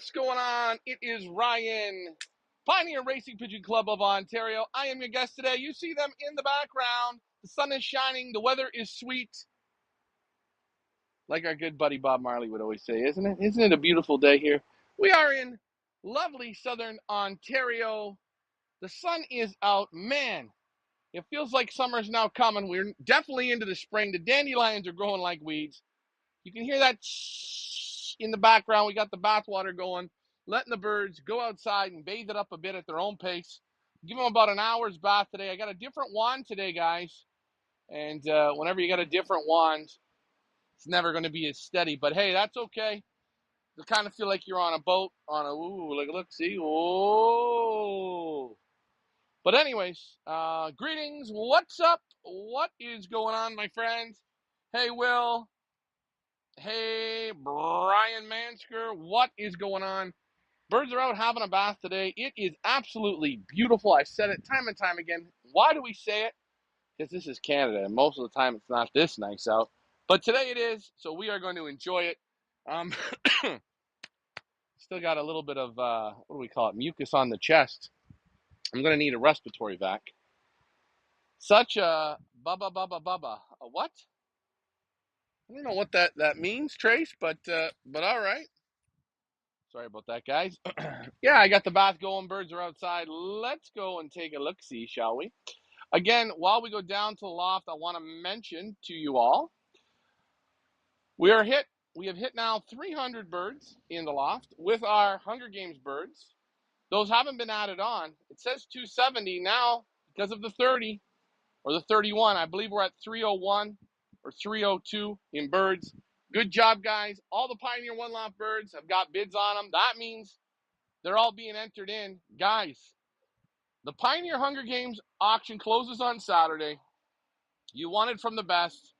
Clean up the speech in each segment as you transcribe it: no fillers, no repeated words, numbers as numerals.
What's going on? It is Ryan, Pioneer Racing Pigeon Club of Ontario. I am your guest today. You see them in the background. The sun is shining. The weather is sweet. Like our good buddy Bob Marley would always say, isn't it? Isn't it a beautiful day here? We are in lovely southern Ontario. The sun is out. Man, it feels like summer's now coming. We're definitely into the spring. The dandelions are growing like weeds. You can hear that in the background. We got the bathwater going, letting the birds go outside and bathe it up a bit at their own pace. Give them about an hour's bath today. I got a different wand today, guys. And whenever you got a different wand, it's never going to be as steady. But hey, that's okay. You kind of feel like you're on a boat, look, see? Oh. But anyways, greetings. What's up? What is going on, my friends? Hey, Will. Hey, Brian Mansker, what is going on? Birds are out having a bath today. It is absolutely beautiful. I said it time and time again. Why do we say it? Because this is Canada, and most of the time it's not this nice out. But today it is, so we are going to enjoy it. Still got a little bit of, what do we call it, mucus on the chest. I'm going to need a respiratory vac. Such a bubba. A what? I don't know what that means, Trace, but all right. Sorry about that, guys. Yeah, I got the bath going. Birds are outside. Let's go and take a look-see, shall we? Again, while we go down to the loft, I want to mention to you all, we have hit now 300 birds in the loft with our Hunger Games birds. Those haven't been added on. It says 270 now because of the 30 or the 31. I believe we're at 301 or 302 in birds. Good job, guys. All the Pioneer One Loft birds have got bids on them. That means they're all being entered in. Guys, the Pioneer Hunger Games auction closes on Saturday. You wanted from the best,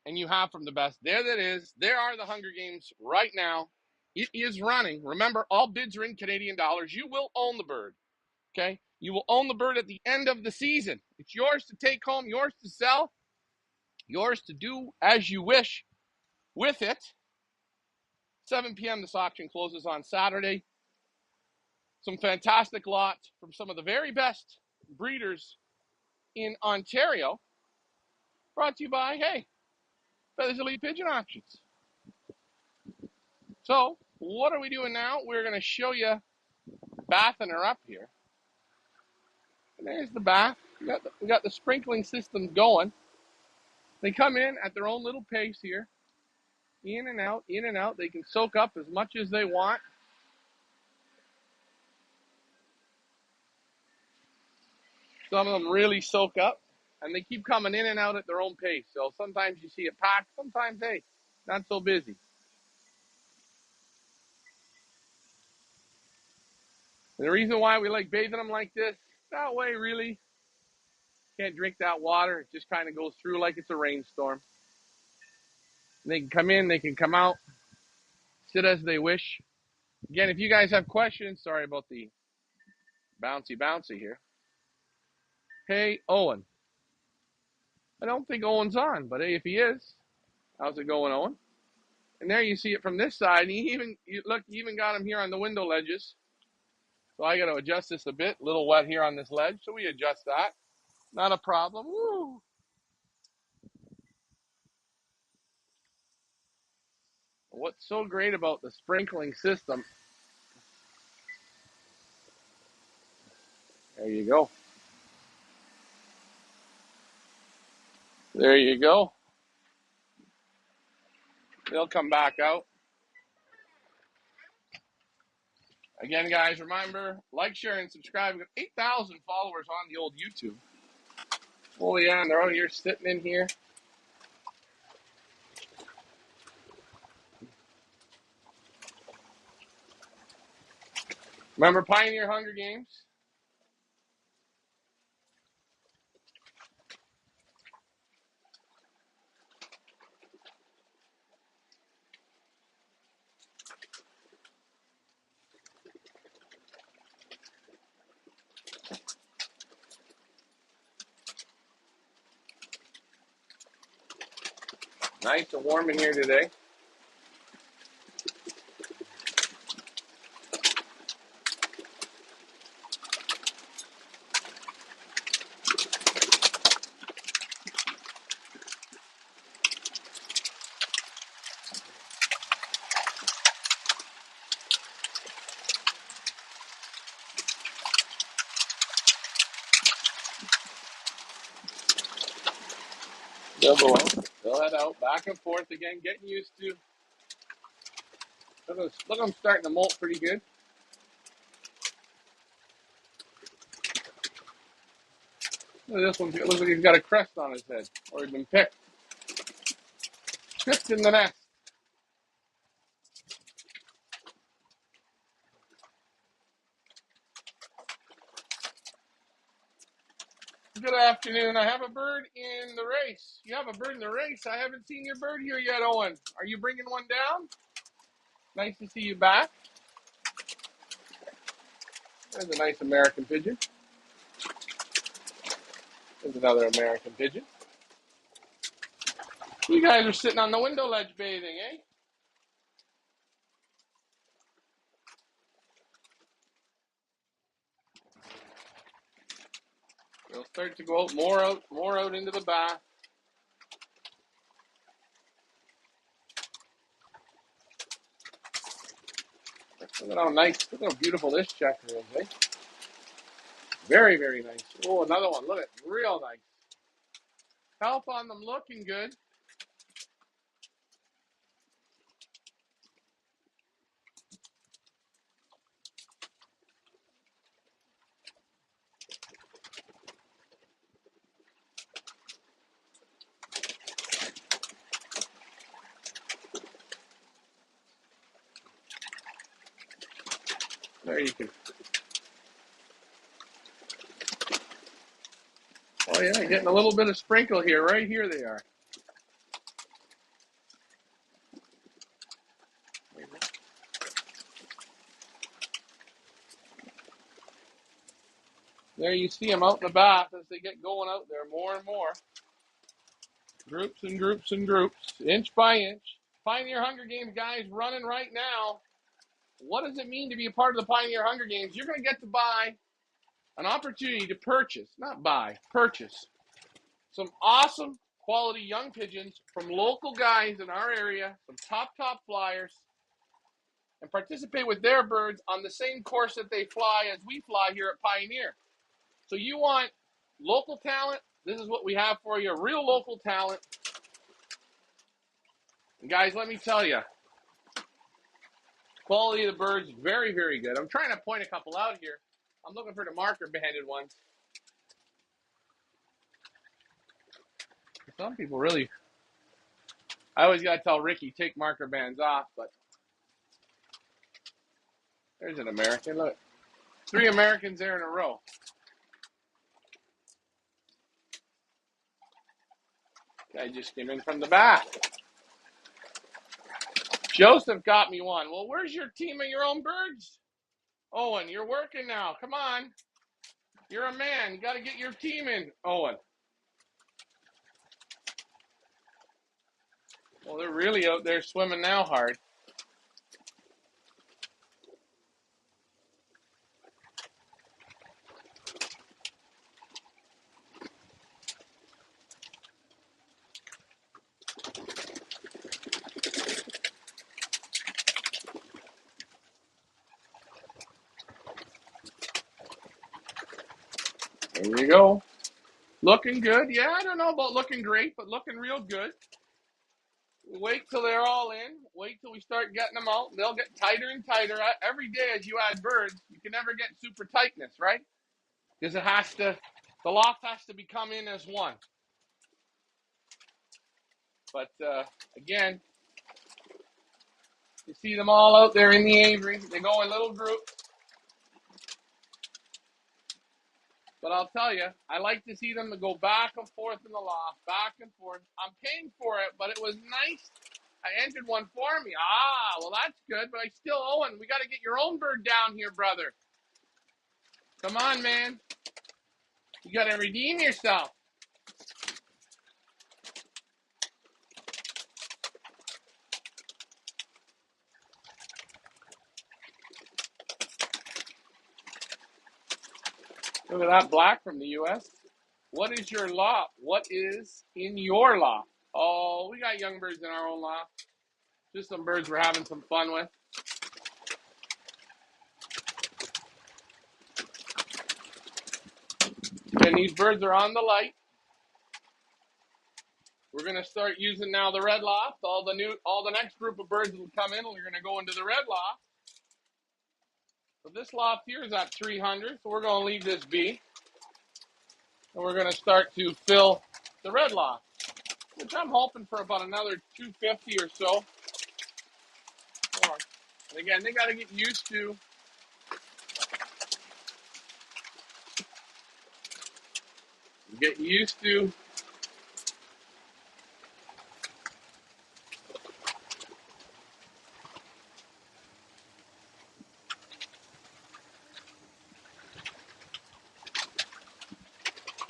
and you have from the best. There that is. There are the Hunger Games right now. It is running. Remember, all bids are in Canadian dollars. You will own the bird, okay? You will own the bird at the end of the season. It's yours to take home, yours to sell, yours to do as you wish with it. 7 p.m. this auction closes on Saturday. Some fantastic lots from some of the very best breeders in Ontario. Brought to you by, hey, Feathers Elite Pigeon Auctions. So, what are we doing now? We're going to show you bathing her up here. And there's the bath. We got the sprinkling system going. They come in at their own little pace here. In and out, in and out. They can soak up as much as they want. Some of them really soak up, and they keep coming in and out at their own pace. So sometimes you see it packed, sometimes, hey, not so busy. And the reason why we like bathing them like this, that way really, can't drink that water. It just kind of goes through like it's a rainstorm. And they can come in, they can come out, sit as they wish. Again, if you guys have questions, sorry about the bouncy here. Hey, Owen. I don't think Owen's on, but hey, if he is, how's it going, Owen? And there you see it from this side. And you even got him here on the window ledges. So I got to adjust this a bit. A little wet here on this ledge, so we adjust that. Not a problem. Woo! What's so great about the sprinkling system? There you go. There you go. They'll come back out. Again, guys, remember, like, share, and subscribe. We've got 8,000 followers on the old YouTube. Oh, yeah, and they're out here sitting in here. Remember Pioneer Hunger Games? Nice and warm in here today. They'll head out, back and forth again, getting used to. Look, I'm starting to molt pretty good. Look at this one. It looks like he's got a crest on his head, or he's been picked. Tripped in the nest. Good afternoon. I have a bird in the race. You have a bird in the race. I haven't seen your bird here yet, Owen. Are you bringing one down? Nice to see you back. There's a nice American pigeon. There's another American pigeon. You guys are sitting on the window ledge bathing, eh? They'll start to go out more out into the bath. Look at how nice, look how beautiful this checker is, eh? Very, very nice. Oh, another one. Look at it. Real nice. Health on them looking good. There you can. Oh yeah, getting a little bit of sprinkle here. Right here they are. There you see them out in the bath as they get going out there more and more. Groups and groups and groups, inch by inch. Pioneer Hunger Games guys running right now. What does it mean to be a part of the Pioneer Hunger Games? You're going to get to buy an opportunity to purchase, not buy, purchase some awesome quality young pigeons from local guys in our area, some top flyers, and participate with their birds on the same course that they fly as we fly here at Pioneer. So you want local talent? This is what we have for you, real local talent. And guys, let me tell you, quality of the birds, very, very good. I'm trying to point a couple out here. I'm looking for the marker-banded ones. Some people really, I always got to tell Ricky, take marker bands off, but there's an American. Look, 3 Americans there in a row. Guy just came in from the back. Joseph got me one. Well, where's your team of your own birds? Owen, you're working now. Come on. You're a man. You got to get your team in, Owen. Well, they're really out there swimming now hard. There you go. Looking good. Yeah, I don't know about looking great, but looking real good. Wait till they're all in. Wait till we start getting them out. They'll get tighter and tighter. Every day as you add birds, you can never get super tightness, right? Because the loft has to become in as one. But again, you see them all out there in the aviary. They go in little groups. But I'll tell you, I like to see them to go back and forth in the loft, back and forth. I'm paying for it, but it was nice. I entered one for me. Well, that's good, but I still owe it. We got to get your own bird down here, brother. Come on, man. You got to redeem yourself. Look at that black from the U.S. What is your loft? What is in your loft? Oh, we got young birds in our own loft. Just some birds we're having some fun with. And these birds are on the light. We're going to start using now the red loft. All the next group of birds will come in, and we're going to go into the red loft. So this loft here is at 300, so we're going to leave this be. And we're going to start to fill the red loft, which I'm hoping for about another 250 or so. And again, they got to get used to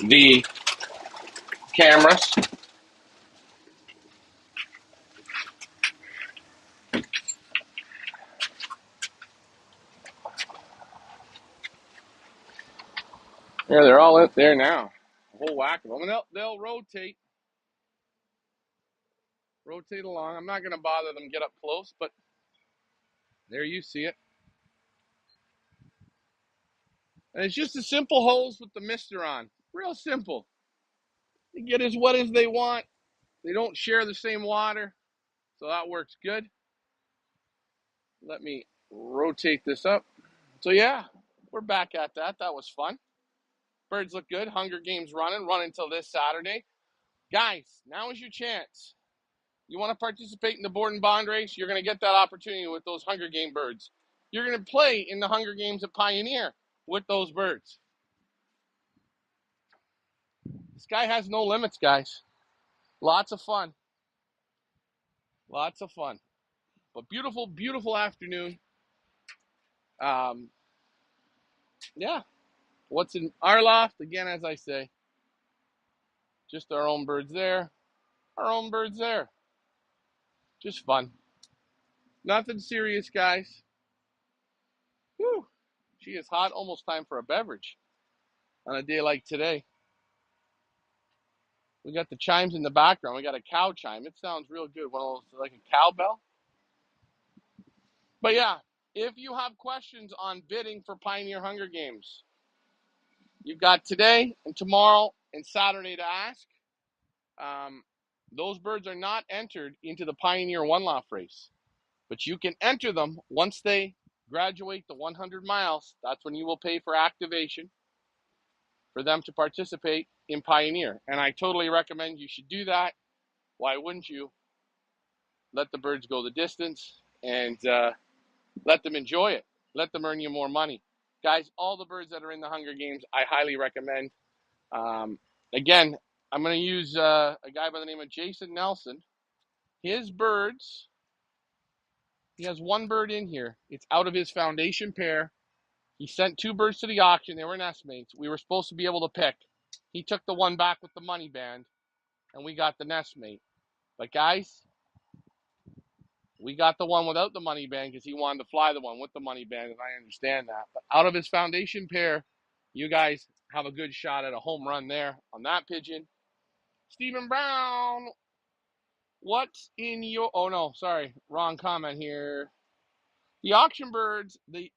the cameras. Yeah, they're all in there now. A whole whack of them. And they'll rotate along. I'm not going to bother them get up close, but there you see it. And it's just a simple hose with the mister on. Real simple. They get as wet as they want. They don't share the same water, so that works good. Let me rotate this up. So yeah, we're back at that. That was fun. Birds look good. Hunger Games running until this Saturday. Guys, now is your chance. You want to participate in the board and bond race? You're going to get that opportunity with those Hunger Game birds. You're going to play in the Hunger Games at Pioneer with those birds. The sky has no limits, guys. Lots of fun. Lots of fun. But beautiful, beautiful afternoon. Yeah. What's in our loft? Again, as I say, just our own birds there. Our own birds there. Just fun. Nothing serious, guys. Whew. She is hot. Almost time for a beverage on a day like today. We got the chimes in the background. We got a cow chime. It sounds real good. One of those, like a cowbell. But yeah, if you have questions on bidding for Pioneer Hunger Games, you've got today and tomorrow and Saturday to ask. Those birds are not entered into the Pioneer One Loft race, but you can enter them once they graduate the 100 miles. That's when you will pay for activation for them to participate in Pioneer. And I totally recommend you should do that. Why wouldn't you? Let the birds go the distance and let them enjoy it. Let them earn you more money. Guys, all the birds that are in the Hunger Games, I highly recommend. Again, I'm going to use a guy by the name of Jason Nelson. His birds, he has one bird in here. It's out of his foundation pair. He sent two birds to the auction. They were nestmates. We were supposed to be able to pick. He took the one back with the money band, and we got the nestmate. But guys, we got the one without the money band because he wanted to fly the one with the money band, and I understand that. But out of his foundation pair, you guys have a good shot at a home run there on that pigeon. Stephen Brown, what's in your... Oh, no, sorry. Wrong comment here. The auction birds, the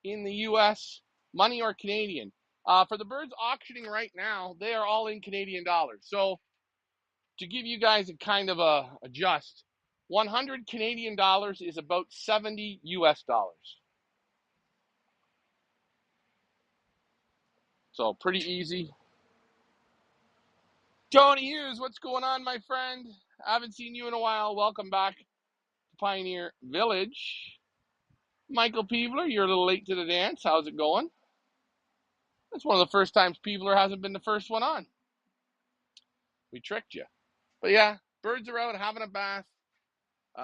in the U.S., money or Canadian? For the birds auctioning right now, they are all in Canadian dollars. So to give you guys a kind of a adjust, 100 Canadian dollars is about 70 US dollars. So pretty easy. Tony Hughes, what's going on, my friend? I haven't seen you in a while. Welcome back to Pioneer Village. Michael Peevler, you're a little late to the dance. How's it going? That's one of the first times Peevler hasn't been the first one on. We tricked you. But yeah, birds are out having a bath.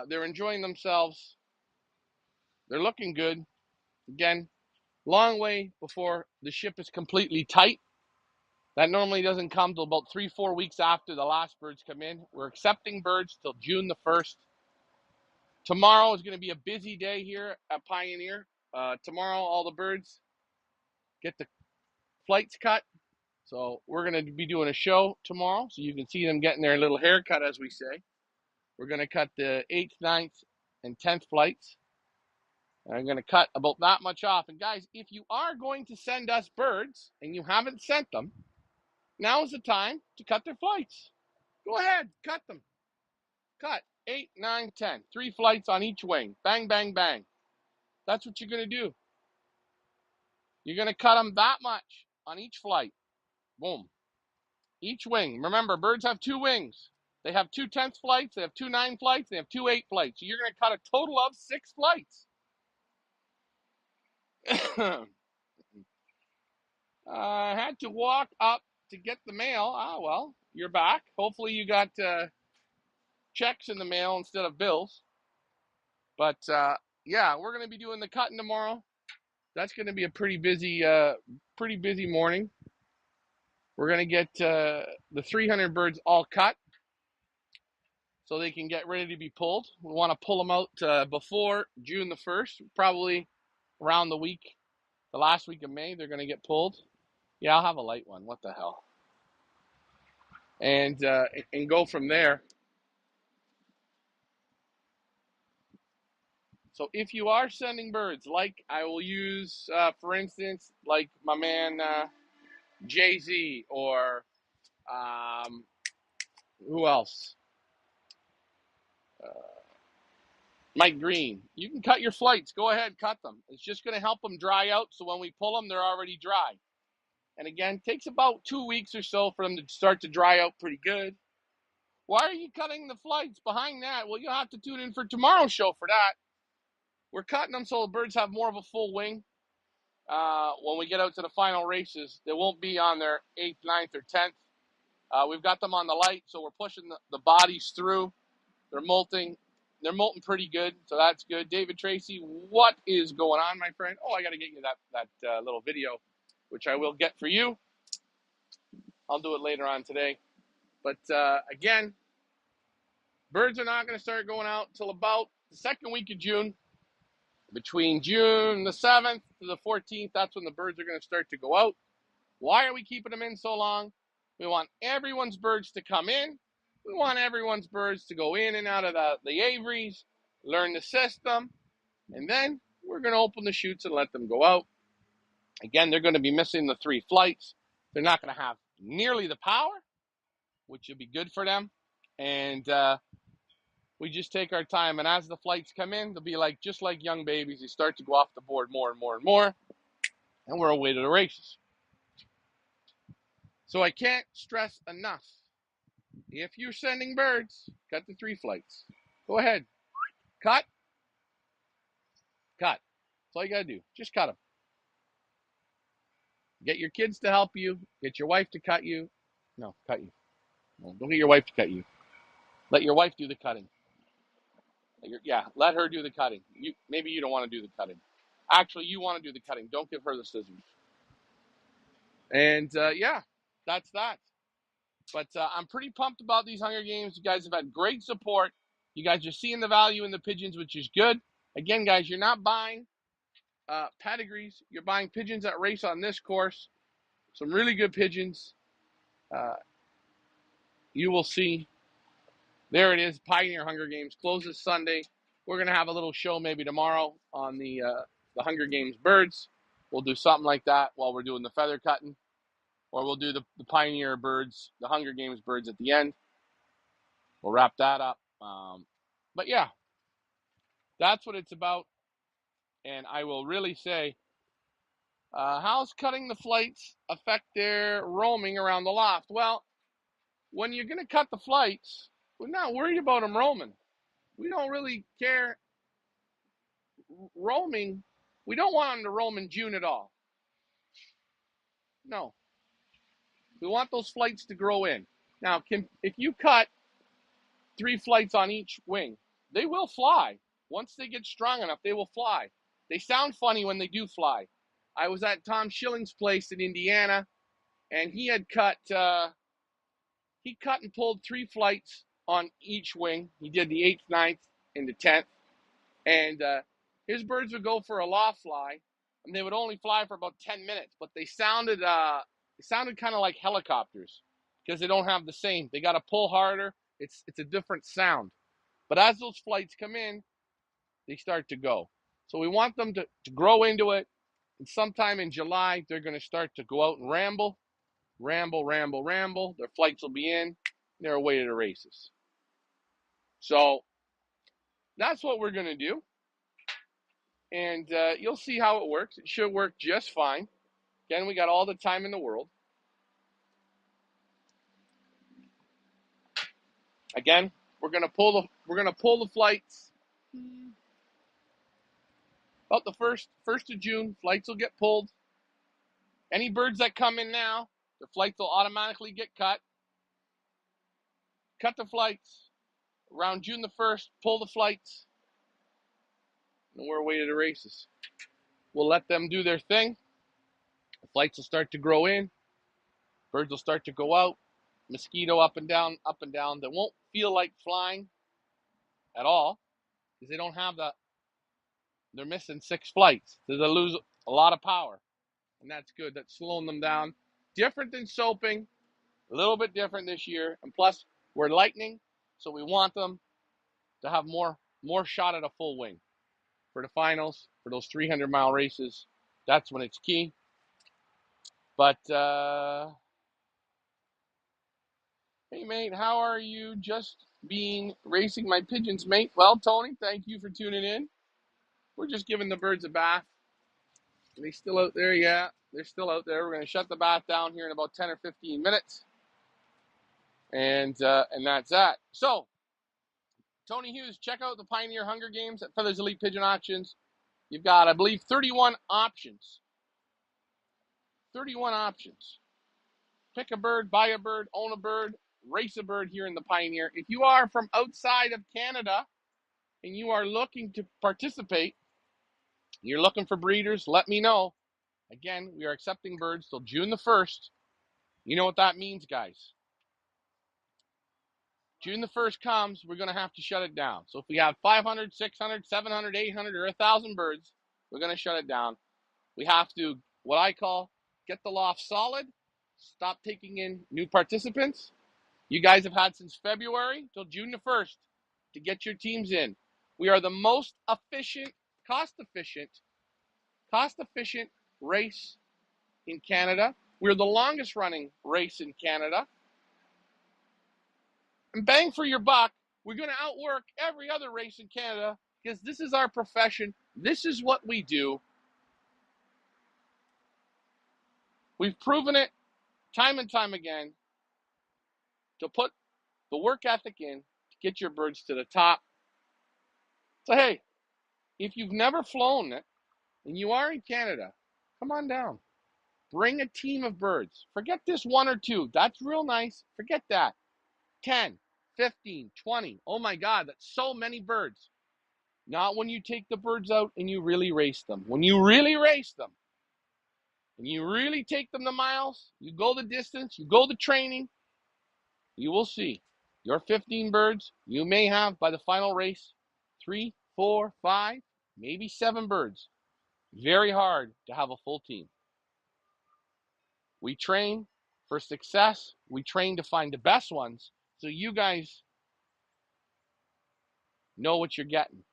They're enjoying themselves. They're looking good. Again, long way before the ship is completely tight. That normally doesn't come till about 3-4 weeks after the last birds come in. We're accepting birds till June the 1st. Tomorrow is going to be a busy day here at Pioneer. Tomorrow, all the birds get the flights cut. So we're going to be doing a show tomorrow, so you can see them getting their little haircut, as we say. We're going to cut the 8th, 9th, and 10th flights. I'm going to cut about that much off. And guys, if you are going to send us birds and you haven't sent them, Now is the time to cut their flights. Go ahead, cut them. Cut 8, 9, 10. 3 flights on each wing. Bang, bang, bang. That's what you're going to do. You're going to cut them that much on each flight. Boom. Each wing. Remember, birds have 2 wings. They have 2 10th flights. They have 2 9 flights. They have 2 8 flights. So you're going to cut a total of 6 flights. I had to walk up to get the mail. Ah, well, you're back. Hopefully you got checks in the mail instead of bills. But yeah, we're going to be doing the cutting tomorrow. That's going to be a pretty busy morning. We're going to get the 300 birds all cut so they can get ready to be pulled. We want to pull them out before June the 1st, probably around the last week of May, they're going to get pulled. Yeah, I'll have a light one. What the hell? And go from there. So if you are sending birds, like I will use, for instance, like my man Jay-Z or who else? Mike Green. You can cut your flights. Go ahead, cut them. It's just going to help them dry out, so when we pull them, they're already dry. And again, it takes about 2 weeks or so for them to start to dry out pretty good. Why are you cutting the flights behind that? Well, you'll have to tune in for tomorrow's show for that. We're cutting them so the birds have more of a full wing. When we get out to the final races, they won't be on their 8th, 9th, or 10th. We've got them on the light, so we're pushing the bodies through. They're molting. They're molting pretty good, so that's good. David Tracy, what is going on, my friend? Oh, I got to get you that little video, which I will get for you. I'll do it later on today. But again, birds are not going to start going out until about the second week of June. Between June the 7th to the 14th, that's when the birds are going to start to go out. Why are we keeping them in so long? We want everyone's birds to come in. We want everyone's birds to go in and out of the aviaries, learn the system, and then we're going to open the chutes and let them go out. Again, they're going to be missing the 3 flights. They're not going to have nearly the power, which will be good for them. And we just take our time. And as the flights come in, they'll be just like young babies. They start to go off the board more and more and more. And we're away to the races. So I can't stress enough. If you're sending birds, cut the 3 flights. Go ahead. Cut. Cut. That's all you got to do. Just cut them. Get your kids to help you. Get your wife to cut you. No, cut you. No, don't get your wife to cut you. Let your wife do the cutting. Let her do the cutting. Maybe you don't want to do the cutting. Actually, you want to do the cutting. Don't give her the scissors. And that's that. But I'm pretty pumped about these Hunger Games. You guys have had great support. You guys are seeing the value in the pigeons, which is good. Again, guys, you're not buying pedigrees. You're buying pigeons that race on this course. Some really good pigeons. You will see. There it is, Pioneer Hunger Games. Closes Sunday. We're going to have a little show maybe tomorrow on the Hunger Games birds. We'll do something like that while we're doing the feather cutting. Or we'll do the Pioneer birds, the Hunger Games birds at the end. We'll wrap that up. But yeah, that's what it's about. And I will really say, how's cutting the flights affect their roaming around the loft? Well, when you're going to cut the flights, we're not worried about them roaming. We don't really care. Roaming, we don't want them to roam in June at all. No. We want those flights to grow in. Now, if you cut 3 flights on each wing, they will fly. Once they get strong enough, they will fly. They sound funny when they do fly. I was at Tom Schilling's place in Indiana, and he had cut and pulled 3 flights on each wing. He did the 8th, 9th, and the 10th. And his birds would go for a loft fly, and they would only fly for about 10 minutes. But they sounded kind of like helicopters because they don't have the same. They got to pull harder. It's a different sound. But as those flights come in, they start to go. So we want them to grow into it. And sometime in July, they're going to start to go out and ramble. ramble, ramble, ramble. Their flights will be in. They're away to the races. So that's what we're going to do. And you'll see how it works. It should work just fine. Again, we got all the time in the world. Again, we're gonna pull the flights. About the first of June, flights will get pulled. Any birds that come in now, the flights will automatically get cut. Cut the flights. Around June the 1st, pull the flights. And we're away to the races. We'll let them do their thing. The flights will start to grow in. Birds will start to go out. Mosquito up and down, up and down. They won't feel like flying at all because they don't have they're missing 6 flights. So they lose a lot of power. And that's good. That's slowing them down. Different than soaping. A little bit different this year. And plus, we're lightning, so we want them to have more shot at a full wing. For the finals, for those 300-mile races, that's when it's key. But, hey, mate, how are you? Just racing my pigeons, mate. Well, Tony, thank you for tuning in. We're just giving the birds a bath. Are they still out there? Yeah, they're still out there. We're going to shut the bath down here in about 10 or 15 minutes. And that's that. So, Tony Hughes, check out the Pioneer Hunger Games at Feathers Elite Pigeon Auctions. You've got, I believe, 31 options. 31 options. Pick a bird, buy a bird, own a bird, race a bird here in the Pioneer. If you are from outside of Canada and you are looking to participate, you're looking for breeders, let me know. Again, we are accepting birds till June the 1st. You know what that means, guys. June the 1st comes, we're going to have to shut it down. So if we have 500, 600, 700, 800, or 1,000 birds, we're going to shut it down. We have to, what I call, get the loft solid, stop taking in new participants. You guys have had since February till June the 1st to get your teams in. We are the most efficient, cost-efficient race in Canada. We're the longest running race in Canada. And bang for your buck, we're going to outwork every other race in Canada because this is our profession. This is what we do. We've proven it time and time again to put the work ethic in to get your birds to the top. So, hey, if you've never flown it and you are in Canada, come on down. Bring a team of birds. Forget this 1 or 2. That's real nice. Forget that. 10, 15, 20. Oh my God, that's so many birds. Not when you take the birds out and you really race them. When you really race them and you really take them the miles, you go the distance, you go the training, you will see your 15 birds, you may have by the final race 3, 4, 5, maybe 7 birds. Very hard to have a full team. We train for success. We train to find the best ones so you guys know what you're getting.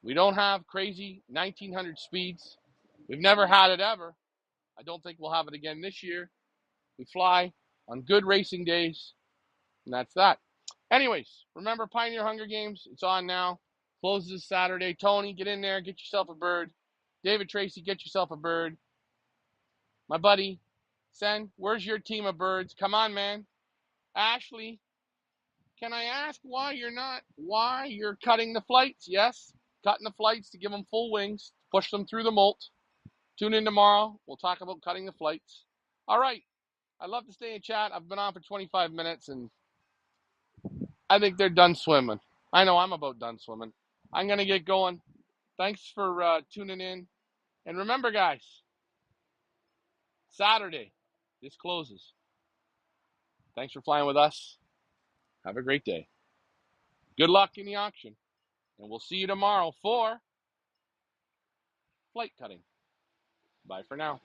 We don't have crazy 1900 speeds. We've never had it ever. I don't think we'll have it again this year. We fly on good racing days, and that's that. Anyways, remember Pioneer Hunger Games. It's on now. Closes Saturday. Tony, get in there. Get yourself a bird. David Tracy, get yourself a bird. My buddy, Sen, where's your team of birds? Come on, man. Ashley, can I ask why you're cutting the flights? Yes, cutting the flights to give them full wings, push them through the molt. Tune in tomorrow. We'll talk about cutting the flights. All right. I'd love to stay and chat. I've been on for 25 minutes, and I think they're done swimming. I know I'm about done swimming. I'm going to get going. Thanks for tuning in. And remember, guys, Saturday, this closes. Thanks for flying with us. Have a great day. Good luck in the auction. And we'll see you tomorrow for flight cutting. Bye for now.